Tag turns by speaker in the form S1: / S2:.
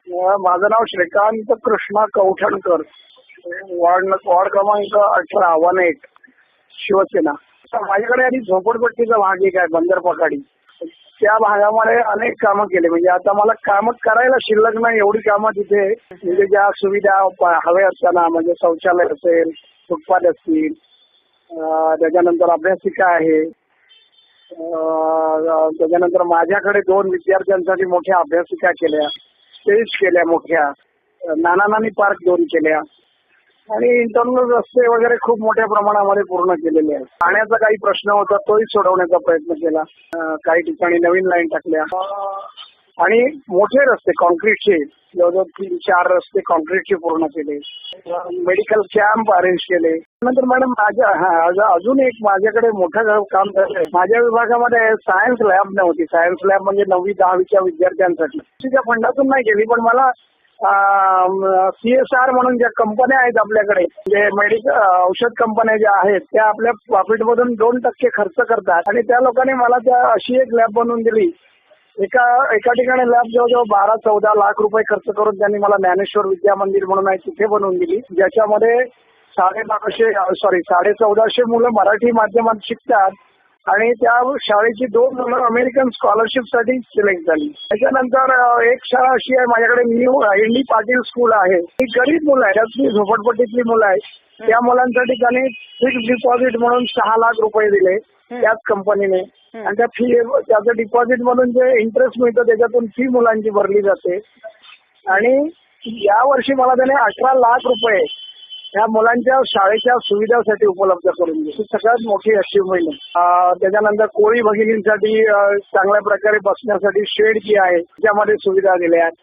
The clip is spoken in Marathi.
S1: माझं नाव श्रीकांत कृष्णा कवठणकर, वार्ड क्रमांक 18 18 शिवसेना. माझ्याकडे आधी झोपडपट्टीचा भाग एक आहे बंदरपकाडी. त्या भागामध्ये अनेक कामं केली. म्हणजे आता मला कामं करायला शिल्लक नाही एवढी कामं तिथे, म्हणजे ज्या सुविधा हवे असताना, म्हणजे शौचालय असेल, फुटपाथ असतील, त्याच्यानंतर अभ्यासिका आहे, त्याच्यानंतर माझ्याकडे 2 विद्यार्थ्यांसाठी मोठ्या अभ्यासिका केल्या, स्टेज केल्या मोठ्या, नाना पार्क 2 केल्या आणि इंटरनल रस्ते वगैरे खूप मोठ्या प्रमाणामध्ये पूर्ण केलेले आहेत. पाण्याचा काही प्रश्न होता तोही सोडवण्याचा प्रयत्न केला. काही ठिकाणी नवीन लाईन टाकल्या आणि मोठे रस्ते कॉन्क्रीटचे जवळजवळ 3-4 रस्ते कॉन्क्रीटचे पूर्ण केले. मेडिकल कॅम्प अरेंज केले. नंतर मॅडम अजून एक माझ्याकडे मोठं काम झालंय. माझ्या विभागामध्ये सायन्स लॅब नव्हती. सायन्स लॅब म्हणजे 9वी-10वीच्या विद्यार्थ्यांसाठी तिच्या फंडातून नाही केली, पण मला CSR म्हणून ज्या कंपन्या आहेत आपल्याकडे, म्हणजे मेडिकल औषध कंपन्या ज्या आहेत त्या आपल्या प्रॉफिटमधून 2% खर्च करतात आणि त्या लोकांनी मला त्या अशी एक लॅब बनवून दिली. एका ठिकाणी लॅब जवळजवळ 12-14 लाख रुपये खर्च करून त्यांनी मला ज्ञानेश्वर विद्या मंदिर म्हणून आहे तिथे बनवून दिली, ज्याच्यामध्ये 1450 मुलं मराठी माध्यमात शिकतात आणि त्या शाळेची 2 मुलं अमेरिकन स्कॉलरशिपसाठी सिलेक्ट झाली. त्याच्यानंतर एक शाळा अशी आहे माझ्याकडे, न्यू इंडी पाटील स्कूल आहे. ही गरीब मुलं आहेत, ती झोपडपट्टीतली मुलं आहेत. त्या मुलांसाठी त्यांनी फिक्स डिपॉझिट म्हणून 6 लाख रुपये दिले त्याच कंपनीने आणि त्या त्याचं डिपॉझिट म्हणून जे इंटरेस्ट मिळतं त्याच्यातून फी मुलांची भरली जाते. आणि या वर्षी मला त्याने 18 लाख रुपये या मुलांच्या शाळेच्या सुविधासाठी उपलब्ध करून दिली. ही सगळ्यात मोठी अचीवमेंट. त्याच्यानंतर कोळी भगिनींसाठी चांगल्या प्रकारे बसण्यासाठी शेड जी आहे त्याच्यामध्ये सुविधा दिल्या आहेत.